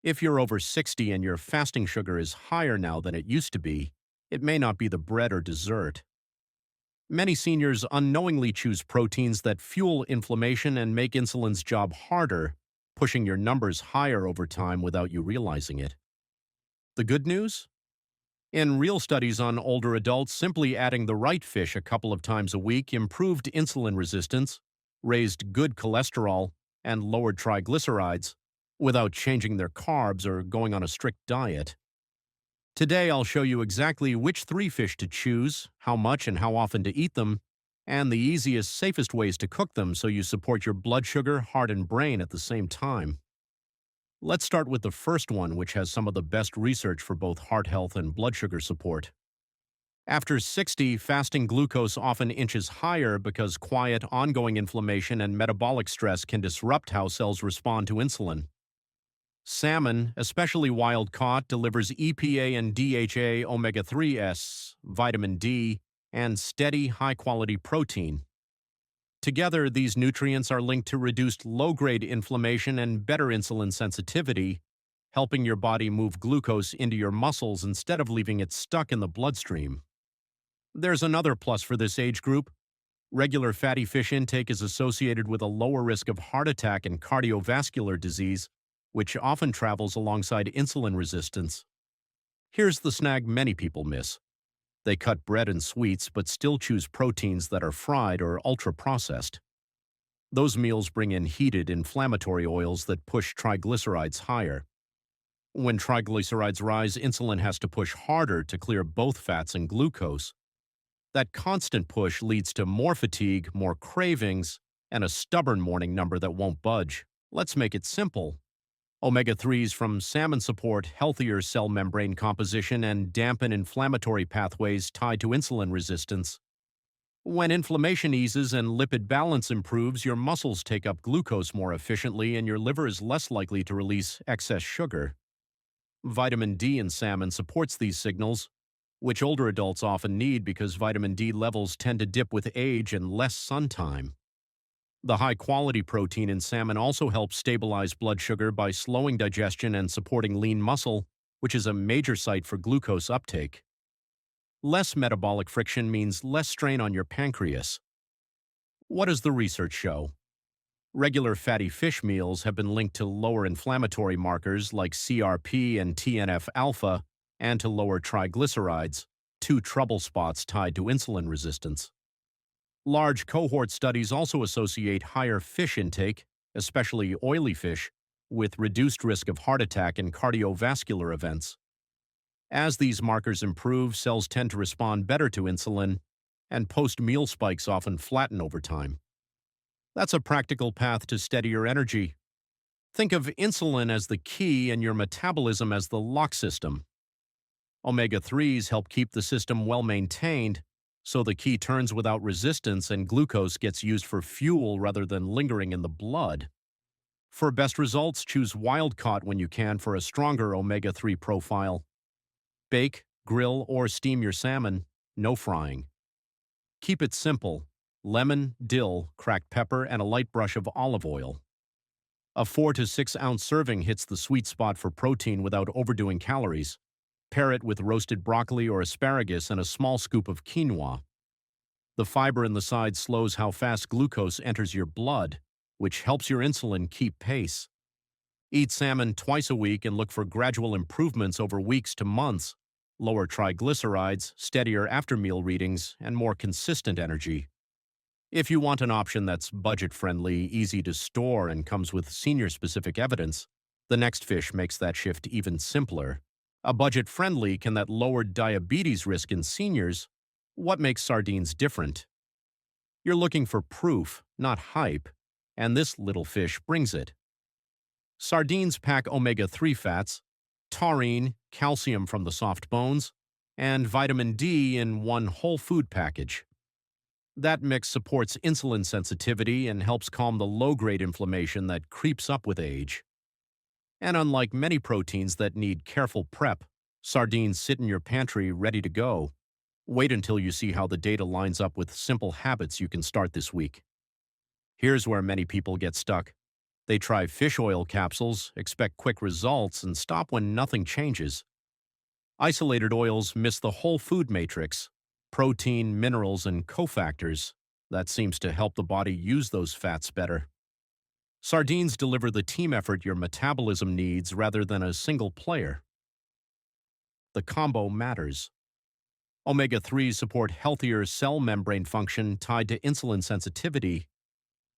If you're over 60 and your fasting sugar is higher now than it used to be, it may not be the bread or dessert. Many seniors unknowingly choose proteins that fuel inflammation and make insulin's job harder, pushing your numbers higher over time without you realizing it. The good news? In real studies on older adults, simply adding the right fish a couple of times a week improved insulin resistance, raised good cholesterol, and lowered triglycerides without changing their carbs or going on a strict diet. Today, I'll show you exactly which three fish to choose, how much and how often to eat them, and the easiest, safest ways to cook them so you support your blood sugar, heart, and brain at the same time. Let's start with the first one, which has some of the best research for both heart health and blood sugar support. After 60, fasting glucose often inches higher because quiet, ongoing inflammation and metabolic stress can disrupt how cells respond to insulin. Salmon, especially wild-caught, delivers EPA and DHA omega-3s, vitamin D, and steady, high-quality protein. Together, these nutrients are linked to reduced low-grade inflammation and better insulin sensitivity, helping your body move glucose into your muscles instead of leaving it stuck in the bloodstream. There's another plus for this age group. Regular fatty fish intake is associated with a lower risk of heart attack and cardiovascular disease, which often travels alongside insulin resistance. Here's the snag many people miss. They cut bread and sweets but still choose proteins that are fried or ultra-processed. Those meals bring in heated, inflammatory oils that push triglycerides higher. When triglycerides rise, insulin has to push harder to clear both fats and glucose. That constant push leads to more fatigue, more cravings, and a stubborn morning number that won't budge. Let's make it simple. Omega-3s from salmon support healthier cell membrane composition and dampen inflammatory pathways tied to insulin resistance. When inflammation eases and lipid balance improves, your muscles take up glucose more efficiently and your liver is less likely to release excess sugar. Vitamin D in salmon supports these signals, which older adults often need because vitamin D levels tend to dip with age and less sun time. The high-quality protein in salmon also helps stabilize blood sugar by slowing digestion and supporting lean muscle, which is a major site for glucose uptake. Less metabolic friction means less strain on your pancreas. What does the research show? Regular fatty fish meals have been linked to lower inflammatory markers like CRP and TNF-alpha and to lower triglycerides, two trouble spots tied to insulin resistance. Large cohort studies also associate higher fish intake, especially oily fish, with reduced risk of heart attack and cardiovascular events. As these markers improve, cells tend to respond better to insulin, and post-meal spikes often flatten over time. That's a practical path to steadier energy. Think of insulin as the key and your metabolism as the lock system. Omega-3s help keep the system well-maintained, so the key turns without resistance and glucose gets used for fuel rather than lingering in the blood. For best results, choose wild-caught when you can for a stronger omega-3 profile. Bake, grill, or steam your salmon, no frying. Keep it simple: lemon, dill, cracked pepper, and a light brush of olive oil. A 4 to 6 ounce serving hits the sweet spot for protein without overdoing calories. Pair it with roasted broccoli or asparagus and a small scoop of quinoa. The fiber in the sides slows how fast glucose enters your blood, which helps your insulin keep pace. Eat salmon twice a week and look for gradual improvements over weeks to months, lower triglycerides, steadier after-meal readings, and more consistent energy. If you want an option that's budget-friendly, easy to store, and comes with senior-specific evidence, the next fish makes that shift even simpler. A budget-friendly can that lower diabetes risk in seniors. What makes sardines different? You're looking for proof, not hype, and this little fish brings it. Sardines pack omega-3 fats, taurine, calcium from the soft bones, and vitamin D in one whole food package. That mix supports insulin sensitivity and helps calm the low-grade inflammation that creeps up with age. And unlike many proteins that need careful prep, sardines sit in your pantry ready to go. Wait until you see how the data lines up with simple habits you can start this week. Here's where many people get stuck. They try fish oil capsules, expect quick results, and stop when nothing changes. Isolated oils miss the whole food matrix, protein, minerals, and cofactors. That seems to help the body use those fats better. Sardines deliver the team effort your metabolism needs rather than a single player. The combo matters. Omega-3s support healthier cell membrane function tied to insulin sensitivity.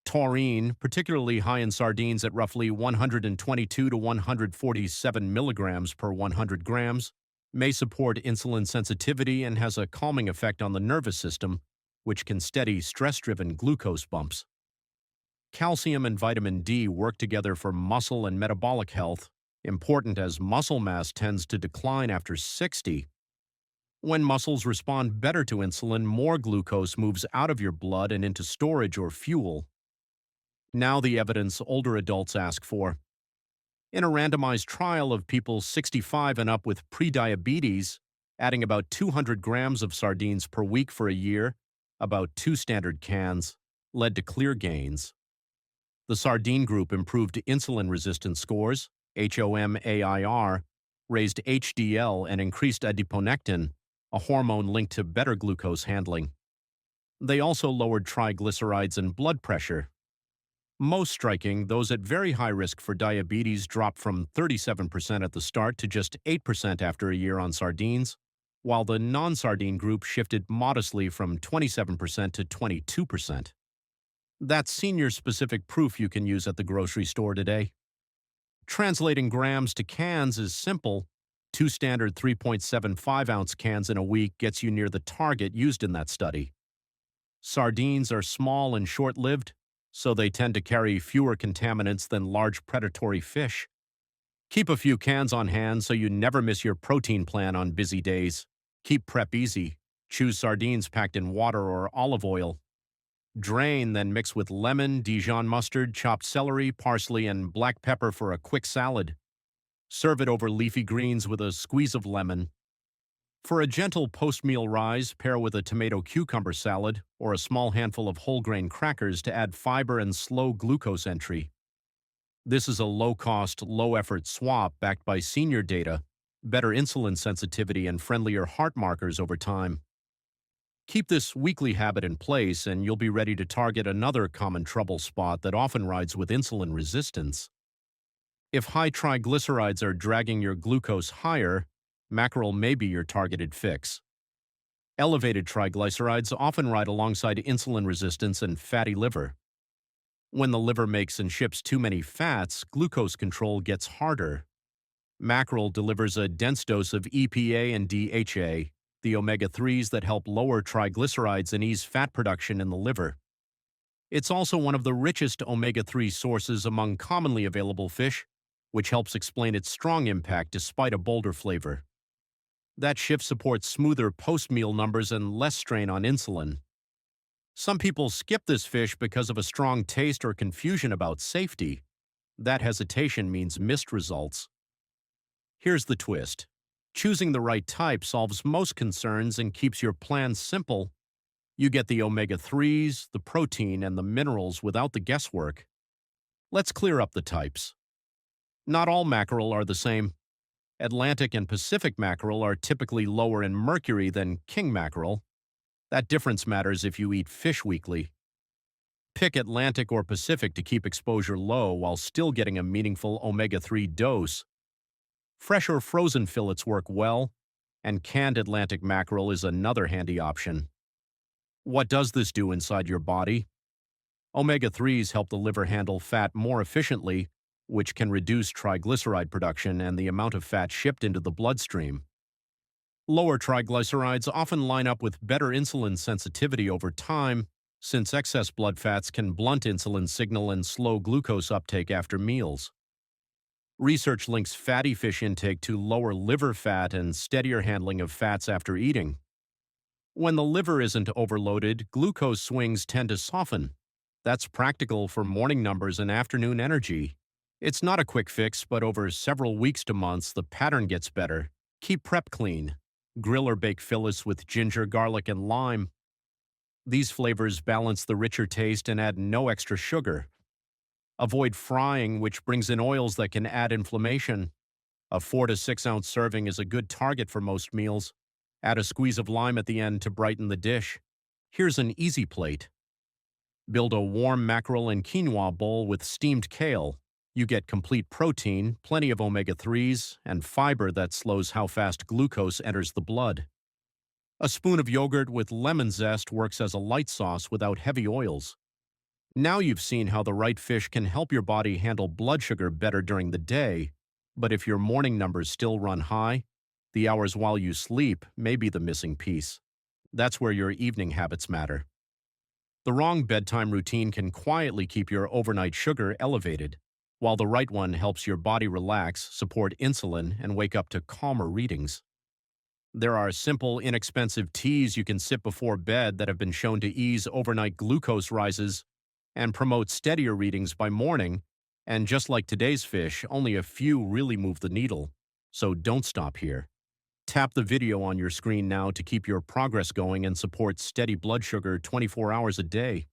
Taurine, particularly high in sardines at roughly 122 to 147 milligrams per 100 grams, may support insulin sensitivity and has a calming effect on the nervous system, which can steady stress-driven glucose bumps. Calcium and vitamin D work together for muscle and metabolic health, important as muscle mass tends to decline after 60. When muscles respond better to insulin, more glucose moves out of your blood and into storage or fuel. Now the evidence older adults ask for. In a randomized trial of people 65 and up with prediabetes, adding about 200 grams of sardines per week for a year, about 2 standard cans, led to clear gains. The sardine group improved insulin resistance scores, HOMAIR, raised HDL, and increased adiponectin, a hormone linked to better glucose handling. They also lowered triglycerides and blood pressure. Most striking, those at very high risk for diabetes dropped from 37% at the start to just 8% after a year on sardines, while the non-sardine group shifted modestly from 27% to 22%. That's senior-specific proof you can use at the grocery store today. Translating grams to cans is simple. 2 standard 3.75-ounce cans in a week gets you near the target used in that study. Sardines are small and short-lived, so they tend to carry fewer contaminants than large predatory fish. Keep a few cans on hand so you never miss your protein plan on busy days. Keep prep easy. Choose sardines packed in water or olive oil. Drain, then mix with lemon, Dijon mustard, chopped celery, parsley, and black pepper for a quick salad. Serve it over leafy greens with a squeeze of lemon. For a gentle post-meal rise, pair with a tomato-cucumber salad or a small handful of whole-grain crackers to add fiber and slow glucose entry. This is a low-cost, low-effort swap backed by senior data, better insulin sensitivity, and friendlier heart markers over time. Keep this weekly habit in place and you'll be ready to target another common trouble spot that often rides with insulin resistance. If high triglycerides are dragging your glucose higher, Mackerel may be your targeted fix. Elevated triglycerides often ride alongside insulin resistance and fatty liver. When the liver makes and ships too many fats, glucose control gets harder. Mackerel delivers a dense dose of EPA and DHA, the omega-3s that help lower triglycerides and ease fat production in the liver. It's also one of the richest omega-3 sources among commonly available fish, which helps explain its strong impact despite a bolder flavor. That shift supports smoother post-meal numbers and less strain on insulin. Some people skip this fish because of a strong taste or confusion about safety. That hesitation means missed results. Here's the twist. Choosing the right type solves most concerns and keeps your plan simple. You get the omega-3s, the protein, and the minerals without the guesswork. Let's clear up the types. Not all mackerel are the same. Atlantic and Pacific mackerel are typically lower in mercury than king mackerel. That difference matters if you eat fish weekly. Pick Atlantic or Pacific to keep exposure low while still getting a meaningful omega-3 dose. Fresh or frozen fillets work well, and canned Atlantic mackerel is another handy option. What does this do inside your body? Omega-3s help the liver handle fat more efficiently, which can reduce triglyceride production and the amount of fat shipped into the bloodstream. Lower triglycerides often line up with better insulin sensitivity over time, since excess blood fats can blunt insulin signal and slow glucose uptake after meals. Research links fatty fish intake to lower liver fat and steadier handling of fats after eating. When the liver isn't overloaded, glucose swings tend to soften. That's practical for morning numbers and afternoon energy. It's not a quick fix, but over several weeks to months, the pattern gets better. Keep prep clean. Grill or bake fillets with ginger, garlic, and lime. These flavors balance the richer taste and add no extra sugar. Avoid frying, which brings in oils that can add inflammation. A 4 to 6 ounce serving is a good target for most meals. Add a squeeze of lime at the end to brighten the dish. Here's an easy plate. Build a warm mackerel and quinoa bowl with steamed kale. You get complete protein, plenty of omega-3s, and fiber that slows how fast glucose enters the blood. A spoon of yogurt with lemon zest works as a light sauce without heavy oils. Now you've seen how the right fish can help your body handle blood sugar better during the day, but if your morning numbers still run high, the hours while you sleep may be the missing piece. That's where your evening habits matter. The wrong bedtime routine can quietly keep your overnight sugar elevated, while the right one helps your body relax, support insulin, and wake up to calmer readings. There are simple, inexpensive teas you can sip before bed that have been shown to ease overnight glucose rises and promote steadier readings by morning, and just like today's fish, only a few really move the needle. So don't stop here. Tap the video on your screen now to keep your progress going and support steady blood sugar 24 hours a day.